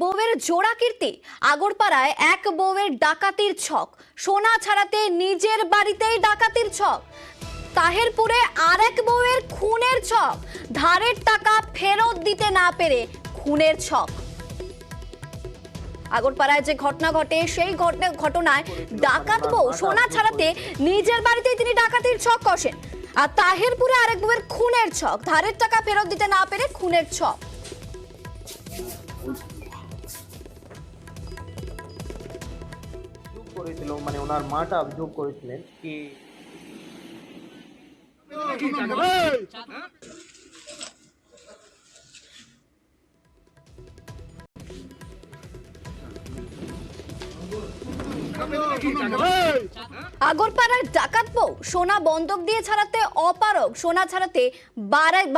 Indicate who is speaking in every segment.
Speaker 1: বউয়ের জোড়া কীর্তি। আগরপাড়ায় এক বউয়ের ডাকাতির ছক, সোনা ছাড়াতে নিজের বাড়িতেই ডাকাতির ছক। তাহেরপুরে আরেক বউয়ের খুনের ছক, ধারের টাকা ফেরত দিতে না পেরে খুনের ছক। আগরপাড়ায় যে ঘটনা ঘটে সেই ঘটনায় ডাকাত বউ সোনা ছাড়াতে নিজের বাড়িতেই তিনি ডাকাতির ছক কষেন। আর তাহেরপুরে আরেক বউয়ের খুনের ছক, ধারের টাকা ফেরত দিতে না পেরে খুনের ছক।
Speaker 2: করেছিল মানে ওনার মাটা অভিযোগ করেছিলেন কি
Speaker 1: আগরপাড়ার ডাকাত বউ সোনা বন্ধক দিয়ে ছাড়াতে অপারগ, সোনা ছাড়াতে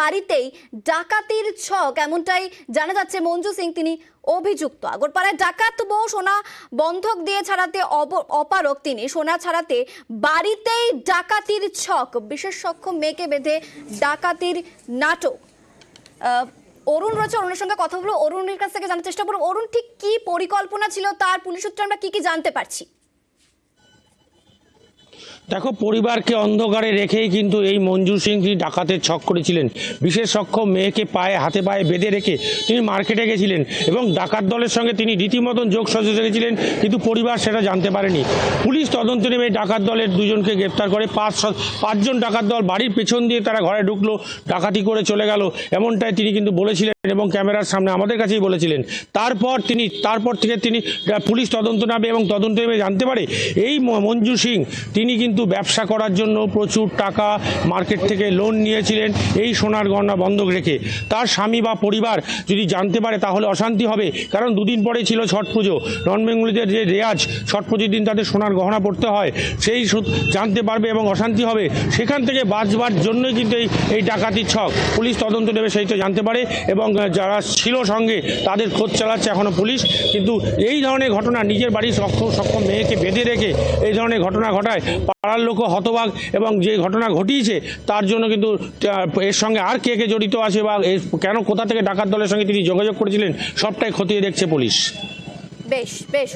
Speaker 1: বাড়িতেই ডাকাতির ছক, এমনটাই জানা যাচ্ছে। মঞ্জু সিং তিনি অভিযুক্ত। আগরপাড়ায় ডাকাত বউ সোনা বন্ধক দিয়ে ছাড়াতে অপারগ, তিনি সোনা ছাড়াতে বাড়িতেই ডাকাতির ছক। বিশেষ সক্ষম মেয়েকে বেঁধে ডাকাতির নাটক। অরুণ রয়েছে, অরুণের সঙ্গে কথা বলবো। অরুণের কাছ থেকে জানার চেষ্টা করবো, অরুণ ঠিক কি পরিকল্পনা ছিল তার, পুলিশ সূত্রে আমরা কি জানতে পারছি?
Speaker 3: দেখো, পরিবারকে অন্ধকারে রেখেই কিন্তু এই মঞ্জু সিং তিনি ডাকাতের ছক করেছিলেন। বিশেষ সক্ষম মেয়েকে হাতে পায়ে বেঁধে রেখে তিনি মার্কেটে গেছিলেন এবং ডাকাত দলের সঙ্গে তিনি রীতিমতন যোগ সাজতে রেখেছিলেন, কিন্তু পরিবার সেটা জানতে পারেনি। পুলিশ তদন্ত নেমে ডাকাত দলের দুজনকে গ্রেপ্তার করে। পাঁচজন ডাকাত দল বাড়ির পেছন দিয়ে তারা ঘরে ঢুকলো, ডাকাতি করে চলে গেল, এমনটাই তিনি কিন্তু বলেছিলেন এবং ক্যামেরার সামনে আমাদের কাছেই বলেছিলেন। তারপর থেকে তিনি পুলিশ তদন্ত নামে এবং তদন্ত নেমে জানতে পারে এই মঞ্জু সিং তিনি কিন্তু ব্যবসা করার জন্য প্রচুর টাকা মার্কেট থেকে লোন নিয়েছিলেন এই সোনার গয়না বন্ধক রেখে। তার স্বামী বা পরিবার যদি জানতে পারে তাহলে অশান্তি হবে, কারণ দুদিন পরে ছিল ছট পুজো। নন বেঙ্গলিদের যে রেয়াজ, ছট পুজোর দিন তাদের সোনার গহনা পড়তে হয়, সেই জানতে পারবে এবং অশান্তি হবে। সেখান থেকে বাঁচবার জন্যই কিন্তু এই ডাকাতির ছক। পুলিশ তদন্ত নেবে সেইটা জানতে পারে এবং যারা ছিল সঙ্গে তাদের খোঁজ চালাচ্ছে এখনো পুলিশ। কিন্তু এই ধরনের ঘটনা, নিজের বাড়ির সক্ষম মেয়েকে বেঁধে রেখে এই ধরনের ঘটনা ঘটায় পাড়ার লোক হতবাক, এবং যে ঘটনা ঘটিয়েছে তার জন্য কিন্তু এর সঙ্গে আর কে জড়িত আছে বা কেন কোথা থেকে ডাকাত দলের সঙ্গে তিনি যোগাযোগ করেছিলেন সবটাই খতিয়ে দেখছে পুলিশ।
Speaker 1: বেশ বেশ।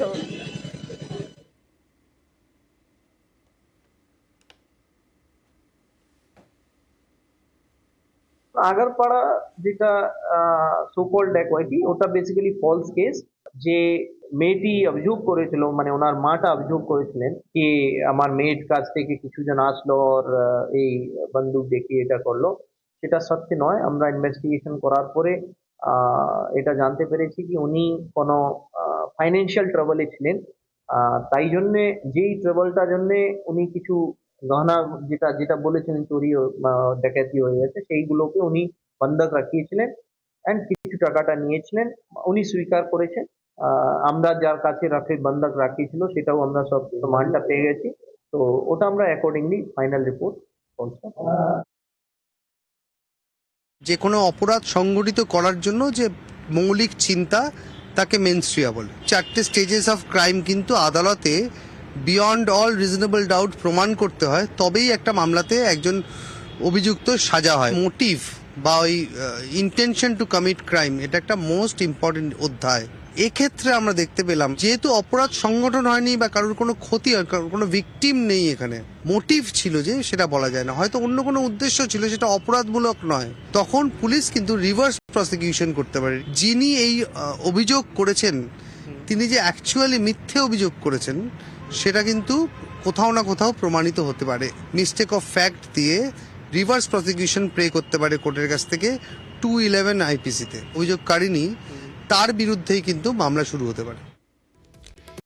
Speaker 2: আগরপাড়া যেটা সোকল ড্যাকোয়েটি, ওটা বেসিক্যালি ফলস কেস। যে মেয়েটি অভিযোগ করেছিল মানে ওনার মাটা অভিযোগ করেছিলেন কি আমার মেয়ের কাছ থেকে কিছুজন আসলো আর এই বন্দুক দেখিয়ে এটা করলো, সেটা সত্য নয়। আমরা ইনভেস্টিগেশন করার পরে এটা জানতে পেরেছি কি উনি কোনো ফাইন্যান্সিয়াল ট্রাবলে ছিলেন। তাই জন্যে যেই ট্রাবলটার জন্যে উনি কিছু গহনা যেটা যেটা বলেছিলেন চুরি ডাকাতি হয়ে গেছে, সেইগুলোকে উনি বন্ধক রাখিয়েছিলেন অ্যান্ড কিছু টাকাটা নিয়েছিলেন। উনি স্বীকার করেছেন। আমরা যার কাছে বন্ধক রাখিয়েছিল সেটাও আমরা সব প্রমাণটা পেয়ে গেছি। তো ওটা আমরা অ্যাকর্ডিংলি ফাইনাল রিপোর্ট করছি।
Speaker 4: যে কোনো অপরাধ সংগঠিত করার জন্য যে মৌলিক চিন্তা, তাকে মেনস্ট্রিয়া বলে। 4টে স্টেজেস অফ ক্রাইম কিন্তু আদালতে বিয়ন্ড অল রিজনেবল ডাউট প্রমাণ করতে হয়, তবেই একটা মামলাতে একজন অভিযুক্ত সাজা হয়। মোটিভ বা ওই ইন্টেনশন টু কমিট ক্রাইম, এটা একটা মোস্ট ইম্পর্টেন্ট অধ্যায়। এক্ষেত্রে আমরা দেখতে পেলাম যেহেতু অপরাধ সংগঠন হয়নি বা কারোর কোনো ক্ষতি হয়, কোনো ভিকটিম নেই, এখানে মোটিভ ছিল যে সেটা বলা যায় না, হয়তো অন্য কোনো উদ্দেশ্য ছিল, সেটা অপরাধমূলক নয়, তখন পুলিশ কিন্তু রিভার্স প্রসিকিউশন করতে পারে। যিনি এই অভিযোগ করেছেন তিনি যে অ্যাকচুয়ালি মিথ্যে অভিযোগ করেছেন সেটা কিন্তু কোথাও না কোথাও প্রমাণিত হতে পারে। মিস্টেক অফ ফ্যাক্ট দিয়ে রিভার্স প্রসিকিউশন প্রে করতে পারে কোর্টের কাছ থেকে 211 IPC-তে। অভিযোগকারিনী তার বিরুদ্ধেই কিন্তু মামলা শুরু হতে পারে।